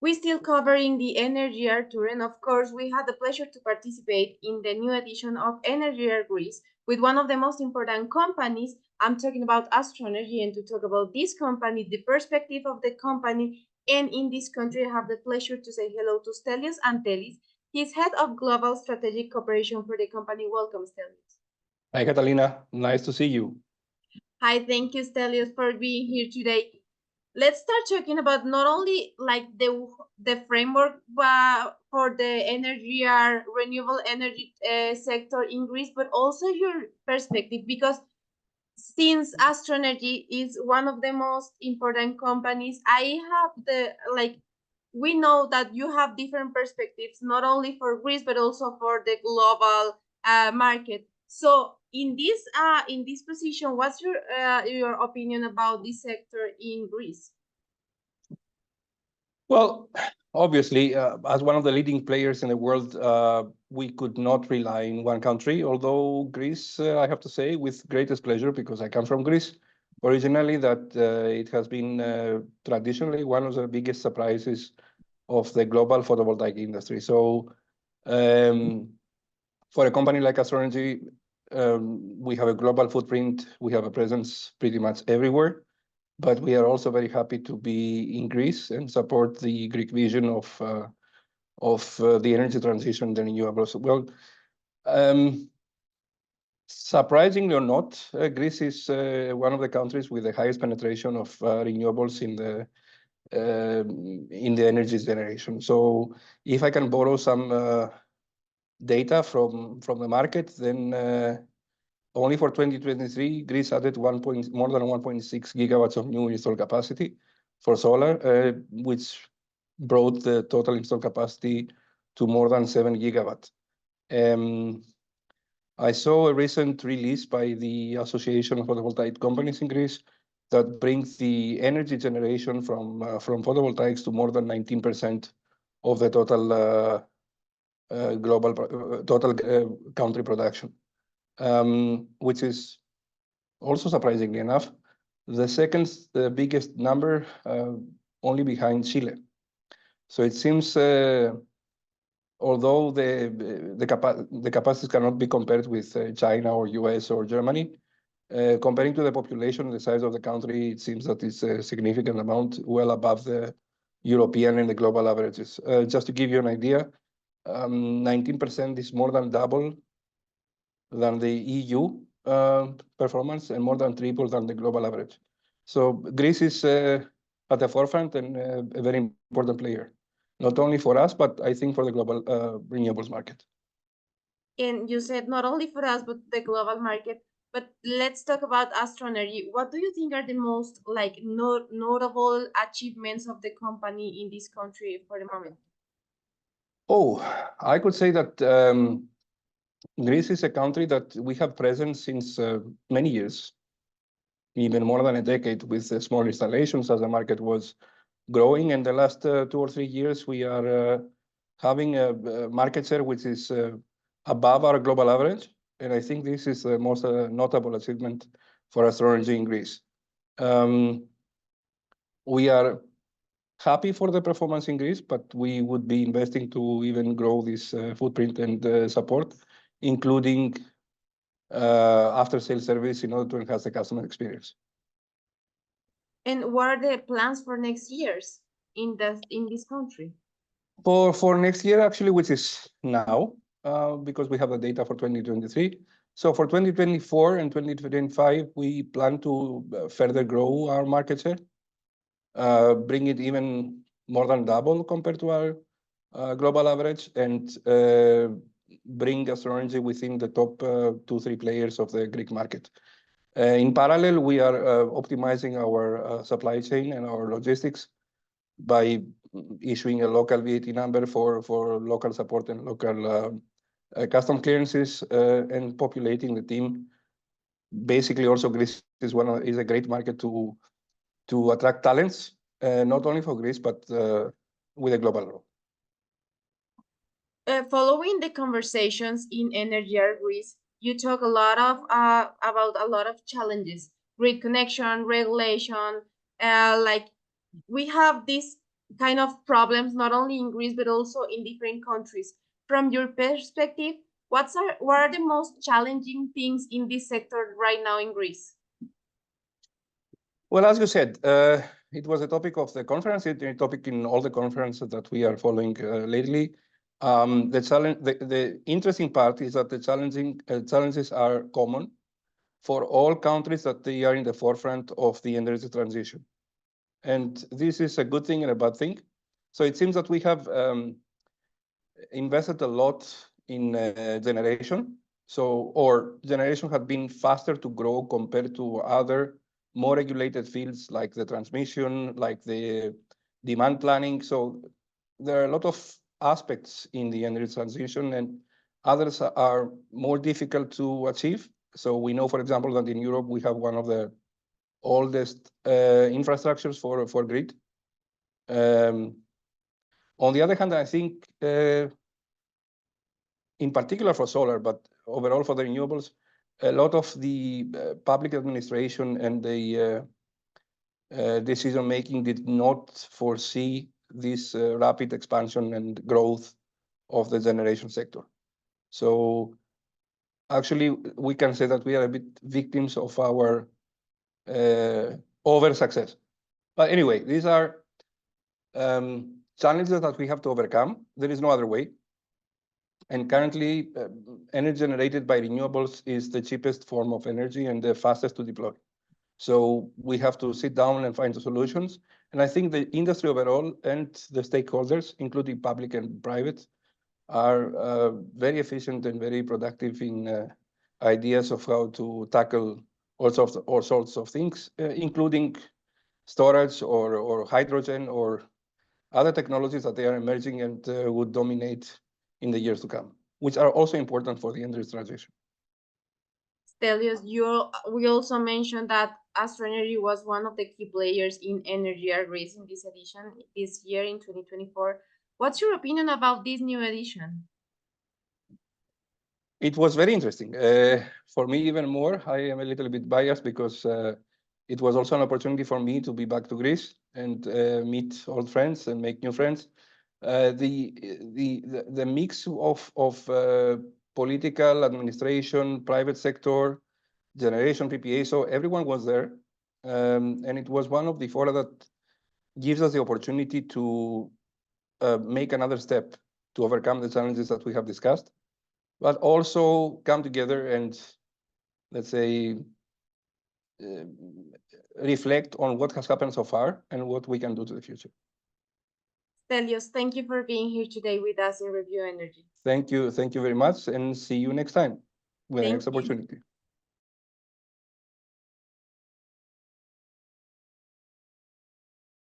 We're still covering the Energyear tour, and of course, we had the pleasure to participate in the new edition of Energyear Greece with one of the most important companies. I'm talking about Astronergy, and to talk about this company, the perspective of the company, and in this country, I have the pleasure to say hello to Stelios Antelis. He's head of global strategic cooperation for the company. Welcome, Stelios. Hi, Catalina. Nice to see you. Hi, thank you, Stelios, for being here today. Let's start talking about not only like the framework for the energy or renewable energy sector in Greece, but also your perspective, because since Astronergy is one of the most important companies, I have we know that you have different perspectives, not only for Greece, but also for the global market. So in this position, what's your opinion about this sector in Greece? Well, obviously, as one of the leading players in the world, we could not rely on one country, although Greece, I have to say, with greatest pleasure, because I come from Greece originally, that it has been traditionally one of the biggest surprises of the global photovoltaic industry. So for a company like Astronergy, we have a global footprint. We have a presence pretty much everywhere, but we are also very happy to be in Greece and support the Greek vision of the energy transition, the renewables. Well, surprisingly or not, Greece is one of the countries with the highest penetration of renewables in the energy generation. So if I can borrow some data from the market, then only for 2023, Greece added more than 1.6 gigawatts of new installed capacity for solar, which brought the total installed capacity to more than 7 gigawatts. I saw a recent release by the Association of Photovoltaic Companies in Greece that brings the energy generation from photovoltaics to more than 19% of the total country production, which is also surprisingly enough the second biggest number, only behind Chile. So it seems, although the capacities cannot be compared with China or US or Germany, comparing to the population, the size of the country, it seems that it's a significant amount, well above the European and the global averages. Just to give you an idea, 19% is more than double than the EU performance and more than triple than the global average. So Greece is at the forefront and a very important player, not only for us, but I think for the global renewables market. And you said not only for us, but the global market. But let's talk about Astronergy. What do you think are the most notable achievements of the company in this country for the moment? Oh, I could say that Greece is a country that we have presence since many years, even more than a decade, with small installations as the market was growing. And the last 2 or 3 years, we are having a market share which is above our global average. And I think this is the most notable achievement for Astronergy in Greece. We are happy for the performance in Greece, but we would be investing to even grow this footprint and support, including after-sales service in order to enhance the customer experience. And what are the plans for next years in this country? For next year, actually, which is now, because we have the data for 2023. So for 2024 and 2025, we plan to further grow our market share, bring it even more than double compared to our global average, and bring Astronergy within the top 2-3 players of the Greek market. In parallel, we are optimizing our supply chain and our logistics by issuing a local VAT number for local support and local custom clearances, and populating the team. Basically, also Greece is a great market to attract talents, not only for Greece, but with a global role. Following the conversations in Energyear Greece, you talk a lot about a lot of challenges: grid connection, regulation, we have these kind of problems not only in Greece but also in different countries. From your perspective, what are the most challenging things in this sector right now in Greece? Well, as you said, it was a topic of the conference. It's a topic in all the conferences that we are following lately. The interesting part is that the challenges are common for all countries that they are in the forefront of the energy transition. And this is a good thing and a bad thing. So it seems that we have invested a lot in generation. So our generation had been faster to grow compared to other more regulated fields like the transmission, like the demand planning. So there are a lot of aspects in the energy transition, and others are more difficult to achieve. So we know, for example, that in Europe we have one of the oldest infrastructures for grid. On the other hand, I think in particular for solar, but overall for the renewables, a lot of the public administration and the decision making did not foresee this rapid expansion and growth of the generation sector. So actually, we can say that we are a bit victims of our over success. But anyway, these are challenges that we have to overcome. There is no other way. And currently, energy generated by renewables is the cheapest form of energy and the fastest to deploy. So we have to sit down and find the solutions. And I think the industry overall and the stakeholders, including public and private, are very efficient and very productive in ideas of how to tackle all sorts of things, including storage or hydrogen or other technologies that they are emerging and would dominate in the years to come, which are also important for the energy transition. Stelios, we also mentioned that Astronergy was one of the key players in Energyear Greece in this edition this year in 2024. What's your opinion about this new edition? It was very interesting. For me, even more, I am a little bit biased because it was also an opportunity for me to be back to Greece and meet old friends and make new friends. The mix of political, administration, private sector, generation, PPA, so everyone was there. And it was one of the fora that gives us the opportunity to make another step to overcome the challenges that we have discussed, but also come together and, let's say, reflect on what has happened so far and what we can do to the future. Stelios, thank you for being here today with us in Review Energy. Thank you very much, and see you next time with the next opportunity.